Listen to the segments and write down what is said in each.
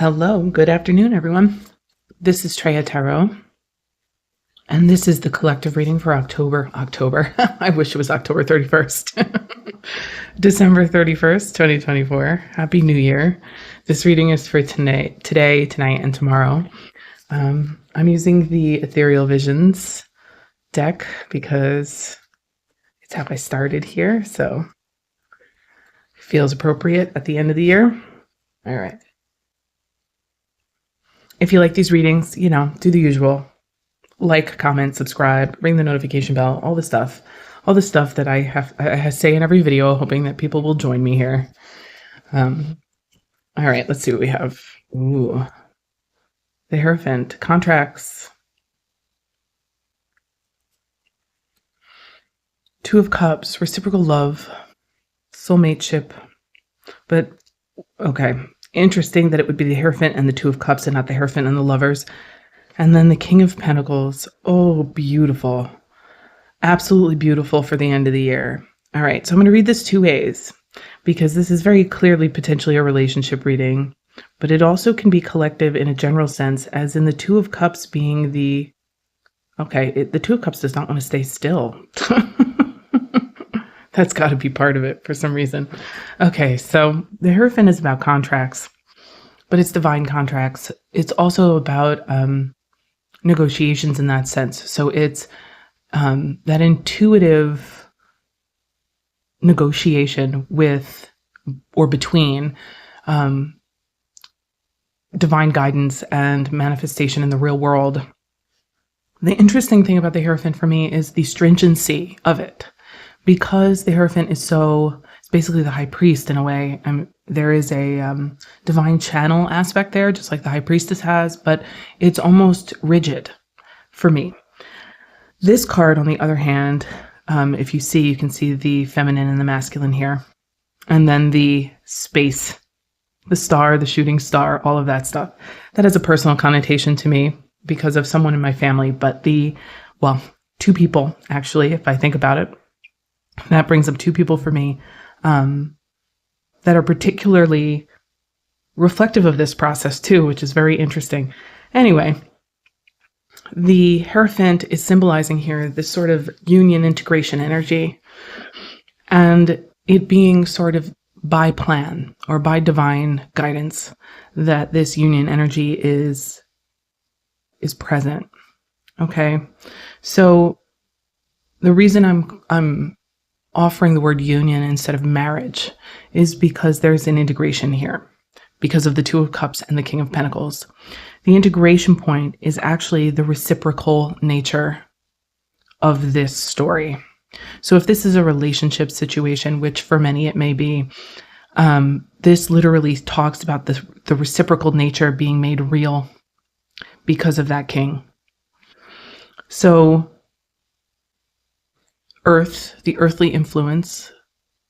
Hello, good afternoon, everyone. This is Treya Tarot, and this is the collective reading for October. I wish it was October 31st. December 31st, 2024. Happy New Year. This reading is for today, tonight, and tomorrow. I'm using the Ethereal Visions deck because it's how I started here, so it feels appropriate at the end of the year. All right. If you like these readings, do the usual. Like, comment, subscribe, ring the notification bell, all the stuff that I say in every video, hoping that people will join me here. All right, let's see what we have. Ooh. The Hierophant, contracts. Two of Cups, reciprocal love, soulmateship. But, okay. Interesting that it would be the Hierophant and the Two of Cups and not the Hierophant and the Lovers. And then the King of Pentacles. Oh, beautiful. Absolutely beautiful for the end of the year. All right, so I'm going to read this two ways because this is very clearly potentially a relationship reading, but it also can be collective in a general sense, as in the Two of Cups being the... Okay, the Two of Cups does not want to stay still. That's got to be part of it for some reason. Okay, so the Hierophant is about contracts, but it's divine contracts. It's also about negotiations in that sense. So it's that intuitive negotiation with or between divine guidance and manifestation in the real world. The interesting thing about the Hierophant for me is the stringency of it. Because the Hierophant is it's basically the high priest in a way. There is a divine channel aspect there, just like the high priestess has, but it's almost rigid for me. This card, on the other hand, if you can see the feminine and the masculine here. And then the space, the star, the shooting star, all of that stuff. That has a personal connotation to me because of someone in my family, but two people, actually, if I think about it. That brings up two people for me that are particularly reflective of this process too, which is very interesting. Anyway, the Hierophant is symbolizing here this sort of union integration energy, and it being sort of by plan or by divine guidance that this union energy is present. Okay, so the reason I'm offering the word union instead of marriage is because there's an integration here because of the Two of Cups and the King of Pentacles. The integration point is actually the reciprocal nature of this story. So if this is a relationship situation, which for many it may be, this literally talks about the reciprocal nature being made real because of that king. So Earth, the earthly influence,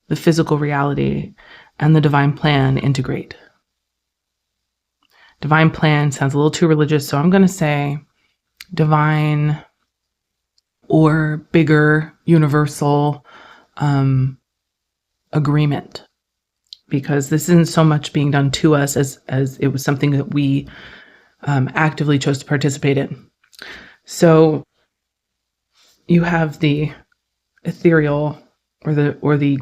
the physical reality, and the divine plan integrate. Divine plan sounds a little too religious, so I'm going to say divine or bigger universal agreement, because this isn't so much being done to us as it was something that we actively chose to participate in. So you have the ethereal or the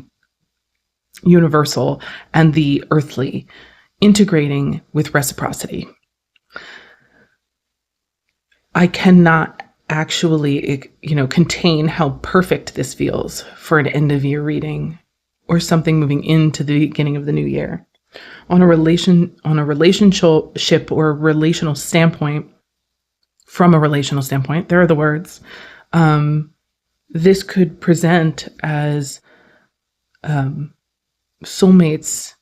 universal and the earthly integrating with reciprocity. I cannot actually, contain how perfect this feels for an end of year reading or something moving into the beginning of the new year. On a relationship or a relational standpoint, from a relational standpoint, there are the words, this could present as soulmates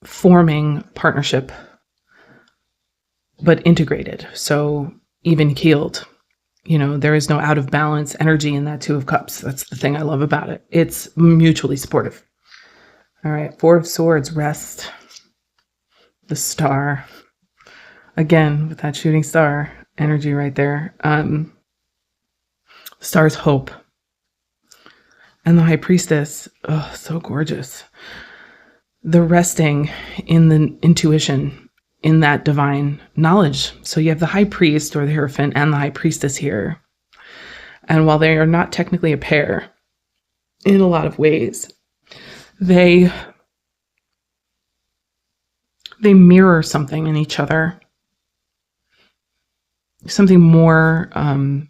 forming partnership, but integrated, so even keeled. There is no out of balance energy in that Two of Cups. That's the thing I love about it. It's mutually supportive. All right, Four of Swords, rest. The Star. Again, with that shooting star energy right there. Star's hope. And the High Priestess, oh, so gorgeous. the resting in the intuition, in that divine knowledge. So you have the high priest or the Hierophant and the high priestess here. And while they are not technically a pair in a lot of ways, they mirror something in each other. Something more, I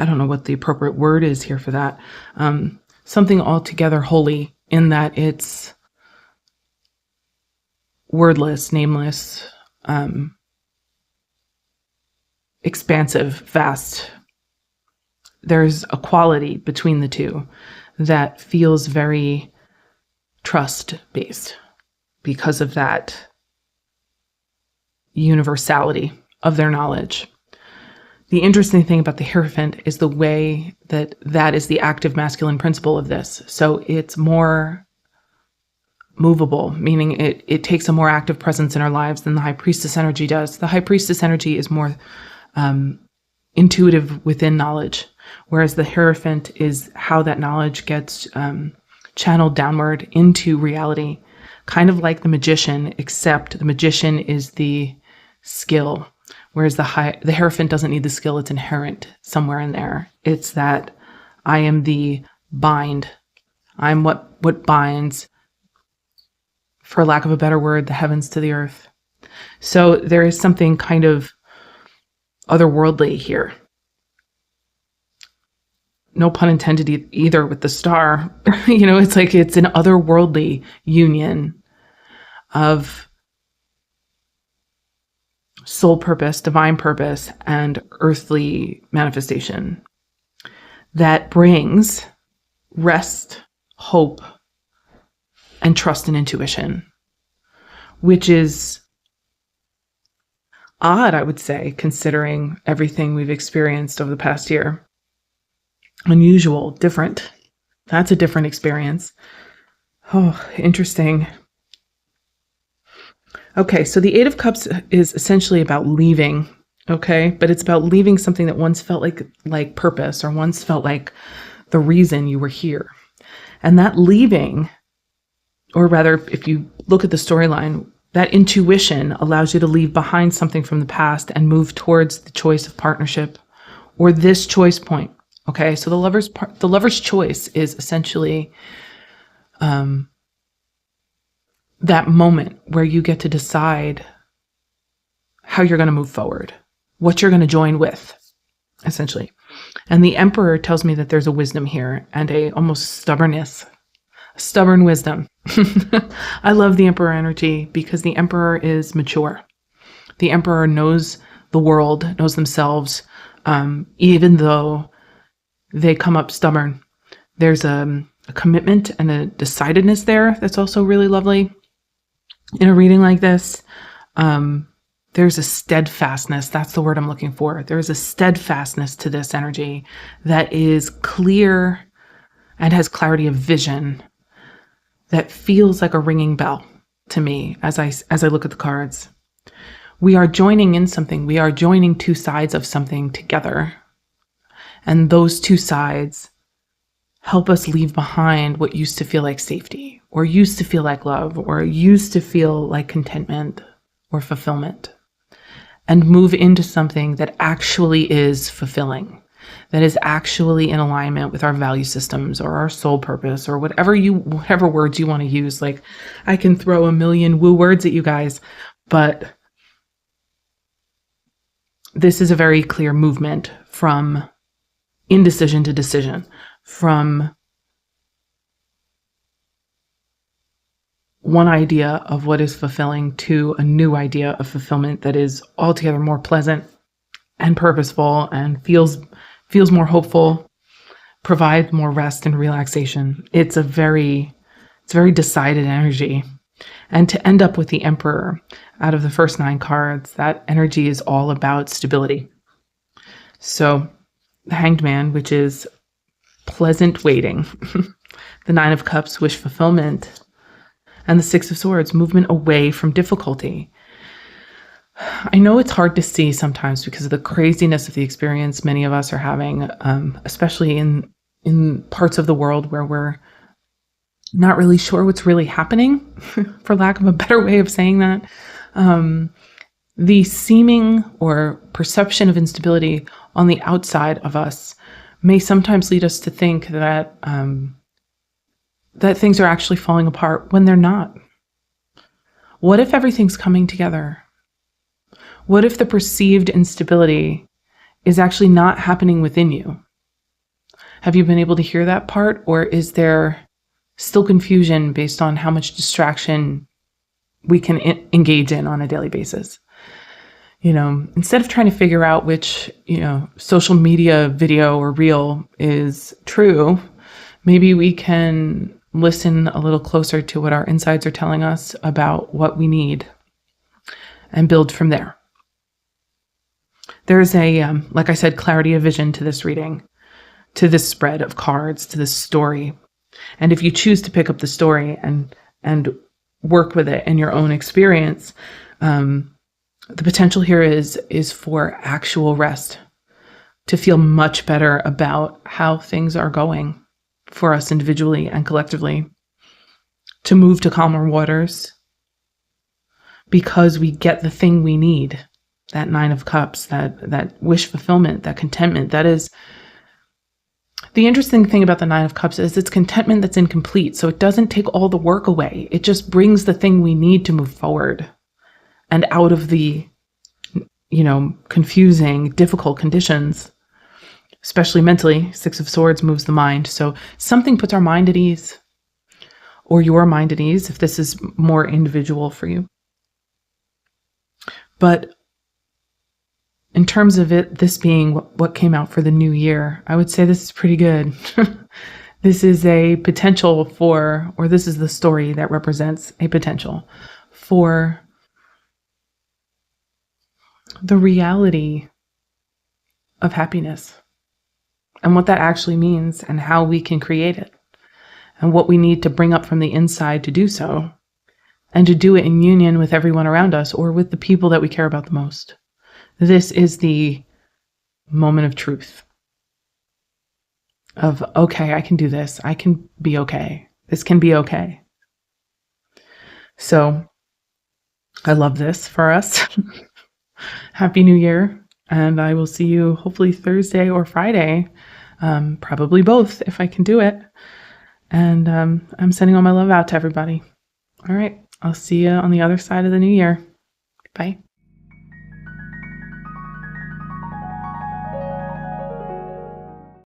don't know what the appropriate word is here for that. Something altogether holy, in that it's wordless, nameless, expansive, vast. There's a quality between the two that feels very trust-based because of that universality of their knowledge. The interesting thing about the Hierophant is the way that is the active masculine principle of this. So it's more movable, meaning it takes a more active presence in our lives than the High Priestess energy does. The High Priestess energy is more intuitive within knowledge, whereas the Hierophant is how that knowledge gets channeled downward into reality, kind of like the magician, except the magician is the skill, whereas the Hierophant doesn't need the skill. It's inherent somewhere in there. It's that I am the bind. I'm what binds, for lack of a better word, the heavens to the earth. So there is something kind of otherworldly here. No pun intended either with the star. It's like it's an otherworldly union of soul purpose, divine purpose, and earthly manifestation that brings rest, hope, and trust and intuition, which is odd, I would say, considering everything we've experienced over the past year. Unusual, different. That's a different experience. Oh, interesting. Okay, so the Eight of Cups is essentially about leaving, okay? But it's about leaving something that once felt like purpose, or once felt like the reason you were here. And that leaving, or rather, if you look at the storyline, that intuition allows you to leave behind something from the past and move towards the choice of partnership, or this choice point. Okay, so the lover's choice is essentially that moment where you get to decide how you're going to move forward, what you're going to join with, essentially. And the Emperor tells me that there's a wisdom here and a almost stubborn wisdom. I love the Emperor energy because the Emperor is mature. The Emperor knows the world, knows themselves, even though they come up stubborn. There's a commitment and a decidedness there that's also really lovely. In a reading like this, there's a steadfastness. That's the word I'm looking for. There's a steadfastness to this energy that is clear and has clarity of vision that feels like a ringing bell to me as I look at the cards. We are joining in something. We are joining two sides of something together. And those two sides help us leave behind what used to feel like safety, or used to feel like love, or used to feel like contentment or fulfillment, and move into something that actually is fulfilling, that is actually in alignment with our value systems or our soul purpose, or whatever words you want to use. Like, I can throw a million woo words at you guys, but this is a very clear movement from indecision to decision, from one idea of what is fulfilling to a new idea of fulfillment that is altogether more pleasant and purposeful and feels more hopeful, provides more rest and relaxation. It's a very decided energy. And to end up with the Emperor out of the first 9 cards, that energy is all about stability. So the Hanged Man, which is pleasant waiting, the 9 of Cups, wish fulfillment, and the 6 of Swords, movement away from difficulty. I know it's hard to see sometimes because of the craziness of the experience many of us are having, especially in parts of the world where we're not really sure what's really happening, for lack of a better way of saying that. The seeming or perception of instability on the outside of us may sometimes lead us to think that that things are actually falling apart when they're not. What if everything's coming together? What if the perceived instability is actually not happening within you? Have you been able to hear that part, or is there still confusion based on how much distraction we can engage in on a daily basis? Instead of trying to figure out which, social media video or reel is true, maybe we can listen a little closer to what our insides are telling us about what we need and build from there. There's like I said, clarity of vision to this reading, to this spread of cards, to this story. And if you choose to pick up the story and work with it in your own experience, the potential here is for actual rest, to feel much better about how things are going for us individually and collectively, to move to calmer waters because we get the thing we need, that 9 of Cups, that wish fulfillment, that contentment. That is the interesting thing about the 9 of Cups, is it's contentment that's incomplete. So it doesn't take all the work away. It just brings the thing we need to move forward and out of the, confusing, difficult conditions, especially mentally. 6 of Swords moves the mind. So something puts our mind at ease, or your mind at ease, if this is more individual for you. But in terms of this being what came out for the new year, I would say this is pretty good. This is a potential for, or this is the story that represents a potential for the reality of happiness and what that actually means and how we can create it and what we need to bring up from the inside to do so, and to do it in union with everyone around us or with the people that we care about the most. This is the moment of truth of, okay, I can do this. I can be okay. This can be okay. So I love this for us. Happy New Year. And I will see you hopefully Thursday or Friday, probably both if I can do it. And I'm sending all my love out to everybody. All right. I'll see you on the other side of the new year. Bye.